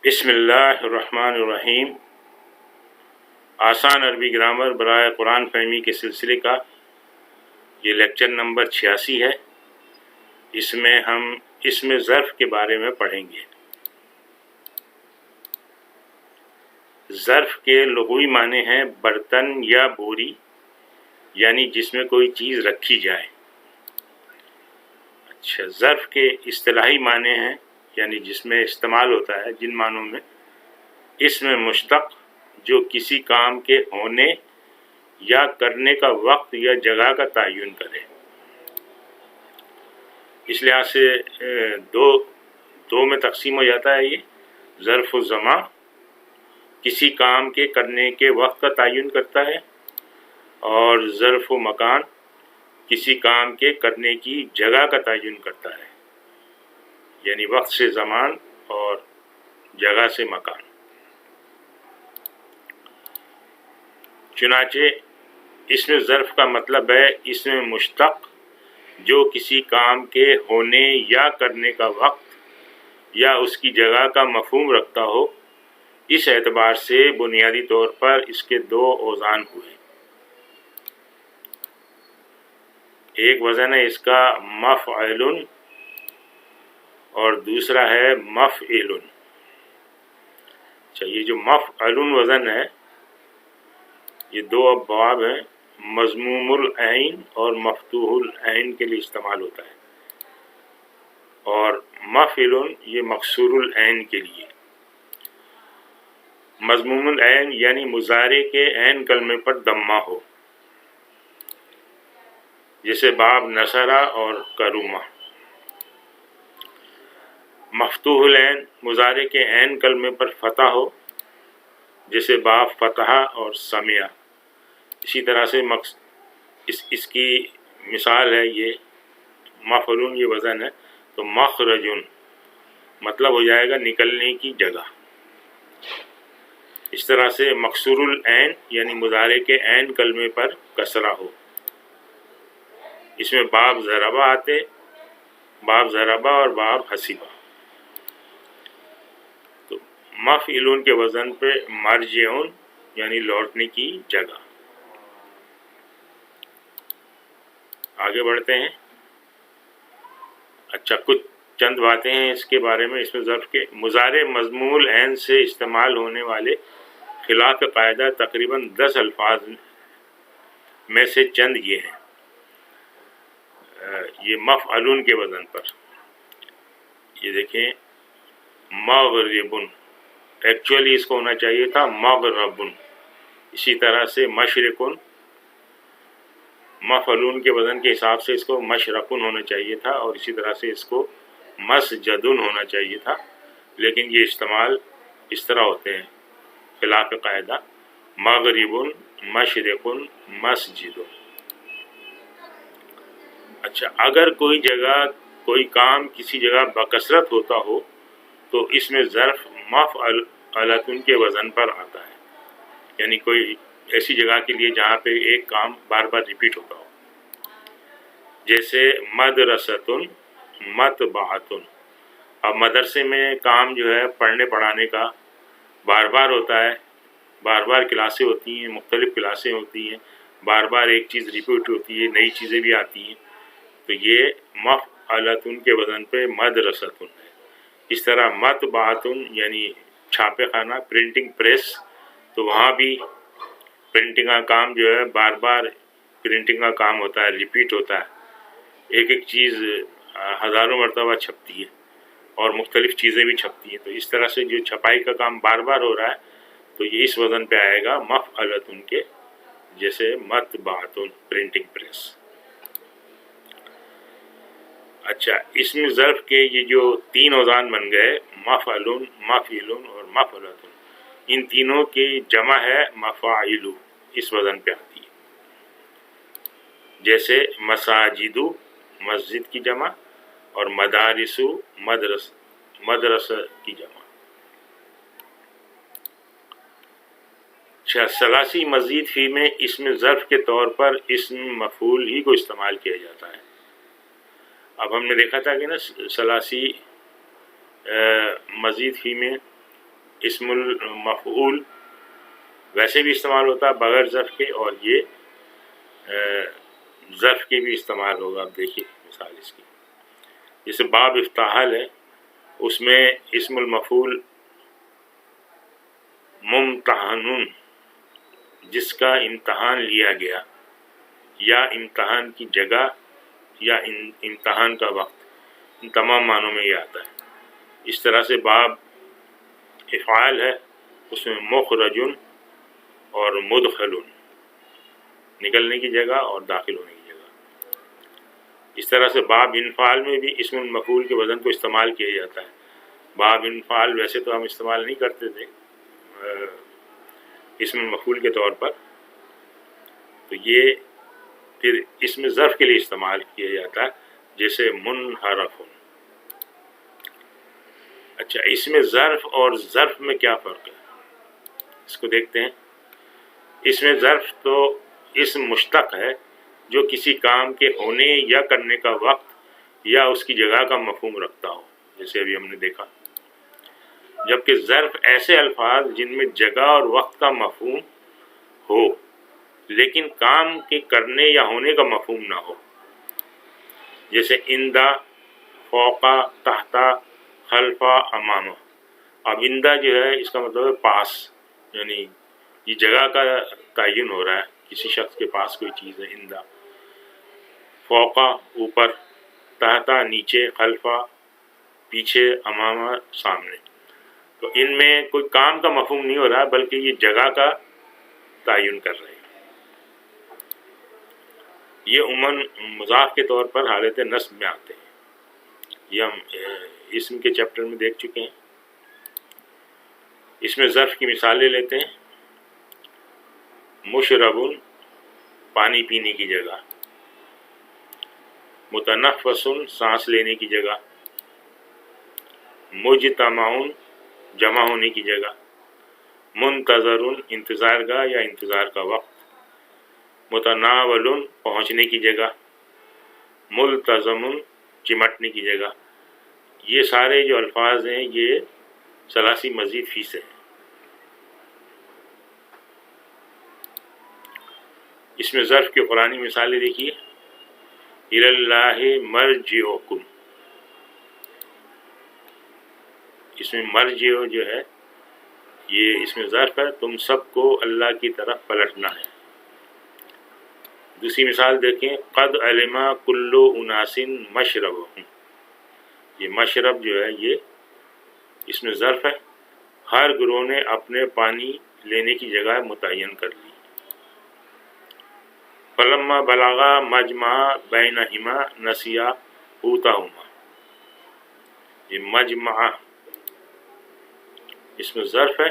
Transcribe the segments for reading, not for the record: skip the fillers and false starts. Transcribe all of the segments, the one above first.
بسم اللہ الرحمن الرحیم۔ آسان عربی گرامر برائے قرآن فہمی کے سلسلے کا یہ لیکچر نمبر 86 ہے۔ اس میں ہم اسم ظرف کے بارے میں پڑھیں گے۔ ظرف کے لغوی معنی ہیں برتن یا بوری، یعنی جس میں کوئی چیز رکھی جائے۔ اچھا، ظرف کے اصطلاحی معنی ہیں، یعنی جس میں استعمال ہوتا ہے، جن معنوں میں اسم مشتق جو کسی کام کے ہونے یا کرنے کا وقت یا جگہ کا تعین کرے۔ اس لحاظ سے دو میں تقسیم ہو جاتا ہے۔ یہ ظرف الزمان کسی کام کے کرنے کے وقت کا تعین کرتا ہے، اور ظرف و مکان کسی کام کے کرنے کی جگہ کا تعین کرتا ہے، یعنی وقت سے زمان اور جگہ سے مکان۔ چنانچہ اسم ظرف کا مطلب ہے اسم مشتق جو کسی کام کے ہونے یا کرنے کا وقت یا اس کی جگہ کا مفہوم رکھتا ہو۔ اس اعتبار سے بنیادی طور پر اس کے دو اوزان ہوئے۔ ایک وزن ہے اس کا مفعل اور دوسرا ہے مفعل۔ اچھا، یہ جو مفعل وزن ہے، یہ دو ابواب ہیں، مضموم العین اور مفتوح العین کے لیے استعمال ہوتا ہے، اور مفعل یہ مکسور العین کے لیے۔ مضموم العین یعنی مضارع کے عین کلمے پر ضمہ ہو، جیسے باب نصرہ اور کرومہ۔ مفتوح العین مضارع کے عین کلمے پر فتح ہو، جیسے باب فتح اور سمع۔ اسی طرح سے اس کی مثال ہے یہ مفعول، یہ وزن ہے، تو مخرج مطلب ہو جائے گا نکلنے کی جگہ۔ اس طرح سے مکسور العین یعنی مضارع کے عین کلمے پر کسرہ ہو، اس میں باب ضربہ آتے، باب ضربہ اور باب حسبہ۔ تو مفعول کے وزن پہ مرجعون یعنی لوٹنے کی جگہ۔ آگے بڑھتے ہیں۔ اچھا، کچھ چند باتیں ہیں اس کے بارے میں۔ اس میں ظرف کے مضارع مضموم العین سے استعمال ہونے والے خلاف قاعدہ تقریباً 10 الفاظ میں سے چند یہ ہیں۔ یہ مفعلون کے وزن پر، یہ دیکھیں، مغربن، ایکچولی اس کو ہونا چاہیے تھا مغربن۔ اسی طرح سے مشرقن، مفعلون کے وزن کے حساب سے اس کو مشرقن ہونا چاہیے تھا، اور اسی طرح سے اس کو مسجدن ہونا چاہیے تھا، لیکن یہ استعمال اس طرح ہوتے ہیں خلاف قاعدہ، مغربن، مشرقن، مسجدن۔ اچھا، اگر کوئی جگہ کوئی کام کسی جگہ بکثرت ہوتا ہو تو اس میں ظرف مفعلتن کے وزن پر آتا ہے، یعنی کوئی ایسی جگہ کے لیے جہاں پہ ایک کام بار بار ریپیٹ ہوتا ہو، جیسے مدرستن، مطبعتن۔ اب مدرسے میں کام جو ہے پڑھنے پڑھانے کا بار بار ہوتا ہے، بار بار کلاسیں ہوتی ہیں، مختلف کلاسیں ہوتی ہیں، بار بار ایک چیز ریپیٹ ہوتی ہے، نئی چیزیں بھی آتی ہیں، تو یہ مفعلتن کے وزن پہ مدرستن ہے۔ اس طرح مطبعتن یعنی چھاپے خانہ، پرنٹنگ پریس، تو وہاں بھی پرنٹنگ کا کام جو ہے بار بار پرنٹنگ کا کام ہوتا ہے، ریپیٹ ہوتا ہے، ایک ایک چیز ہزاروں مرتبہ چھپتی ہے اور مختلف چیزیں بھی چھپتی ہیں۔ تو اس طرح سے جو چھپائی کا کام بار بار ہو رہا ہے تو یہ اس وزن پہ آئے گا مفعلتن کے، جیسے مطبعتن، پرنٹنگ پریس۔ اچھا، اسم ظرف کے یہ جو تین اوزان بن گئے، مفعلن، مفعلن اور مفعلتن، ان تینوں کی جمع ہے مفاعل، اس وزن پہ آتی ہے، جیسے مساجدو، مسجد کی جمع، اور مدارسو، مدرسہ کی جمع۔ اچھا، ثلاثی مزید فی میں اسم ظرف کے طور پر اسم مفعول ہی کو استعمال کیا جاتا ہے۔ اب ہم نے دیکھا تھا کہ نا ثلاثی مزید فی میں اسم المفعول ویسے بھی استعمال ہوتا ہے بغیر ظرف کے، اور یہ ظرف کے بھی استعمال ہوگا. آپ دیکھیے مثال اس کی، جیسے باب افتحال ہے، اس میں اسم المفعول ممتحن، جس کا امتحان لیا گیا، یا امتحان کی جگہ، یا امتحان کا وقت، ان تمام معنوں میں یہ آتا ہے. اس طرح سے باب افعال ہے، اس میں مخرج اور مدخل، نکلنے کی جگہ اور داخل ہونے کی جگہ. اس طرح سے باب انفعال میں بھی اسم المفعول کے وزن کو استعمال کیا جاتا ہے. باب انفعال ویسے تو ہم استعمال نہیں کرتے تھے اسم المفعول کے طور پر، تو یہ پھر اسم ظرف کے لیے استعمال کیا جاتا ہے، جیسے منحرف. اچھا، اسم ظرف اور ظرف میں کیا فرق ہے، اس کو دیکھتے ہیں. اسم ظرف تو اسم مشتق ہے جو کسی کام کے ہونے یا کرنے کا وقت یا اس کی جگہ کا مفہوم رکھتا ہو، جیسے ابھی ہم نے دیکھا. جبکہ ظرف ایسے الفاظ جن میں جگہ اور وقت کا مفہوم ہو لیکن کام کے کرنے یا ہونے کا مفہوم نہ ہو، جیسے اندہ، فوقا، تحتا، خلفا، امامہ. اب اندہ جو ہے اس کا مطلب ہے پاس، یعنی یہ جگہ کا تعین ہو رہا ہے، کسی شخص کے پاس کوئی چیز ہے اندہ. فوقا اوپر، تحتا نیچے، خلفا پیچھے، امامہ سامنے. تو ان میں کوئی کام کا مفہوم نہیں ہو رہا بلکہ یہ جگہ کا تعین کر رہے ہیں. یہ عموماً مضاف کے طور پر حالت نصب میں آتے ہیں، یہ ہم اسم کے چیپٹر میں دیکھ چکے ہیں. اس میں ظرف کی مثالیں لیتے ہیں. مشربن پانی پینے کی جگہ، متنفسن سانس لینے کی جگہ، مجتمعن جمع ہونے کی جگہ، منتظرن انتظار کا یا انتظار کا وقت، متناولن پہنچنے کی جگہ، ملتزمن چمٹنے کی جگہ. یہ سارے جو الفاظ ہیں یہ ثلاثی مزید فی سے ہیں. اس میں ظرف کی قرآنی مثالیں دیکھیے. الی اللہ مرجعکم، اس میں مرجع جو ہے یہ اس میں ظرف ہے، تم سب کو اللہ کی طرف پلٹنا ہے. دوسری مثال دیکھیں، قد علم کل اناس مشربہم. یہ مشرب جو ہے یہ اس میں ظرف ہے، ہر گروہ نے اپنے پانی لینے کی جگہ متعین کر لی. فلما بلغا مجمع بینہما نسیا حوتہما. یہ مجمع اس میں ظرف ہے،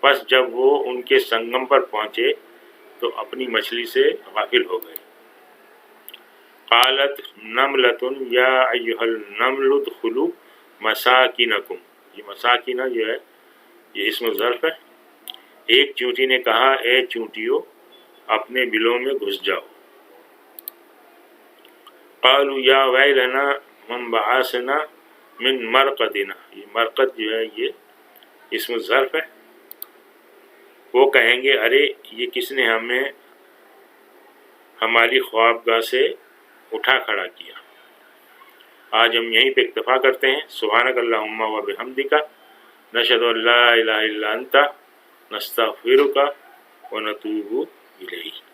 پس جب وہ ان کے سنگم پر پہنچے تو اپنی مچھلی سے غافل ہو گئے. قالت نملۃ یا ایھا النمل ادخلوا مساکنکم. یہ مساکن جو ہے یہ اسم ظرف ہے. ایک چونٹی نے کہا، اے چونٹیوں اپنے بلوں میں گھس جاؤ. قالوا یا ویلنا من بعثنا من مرقدنا. یہ مرقد جو ہے یہ اسم ظرف ہے. وہ کہیں گے، ارے یہ کس نے ہمیں ہماری خوابگاہ سے اٹھا کھڑا کیا. آج ہم یہیں پہ اکتفا کرتے ہیں. سبحانک اللہم و بحمدک، نشہد ان لا الہ الا انت، نستغفرک و نتوب الیک.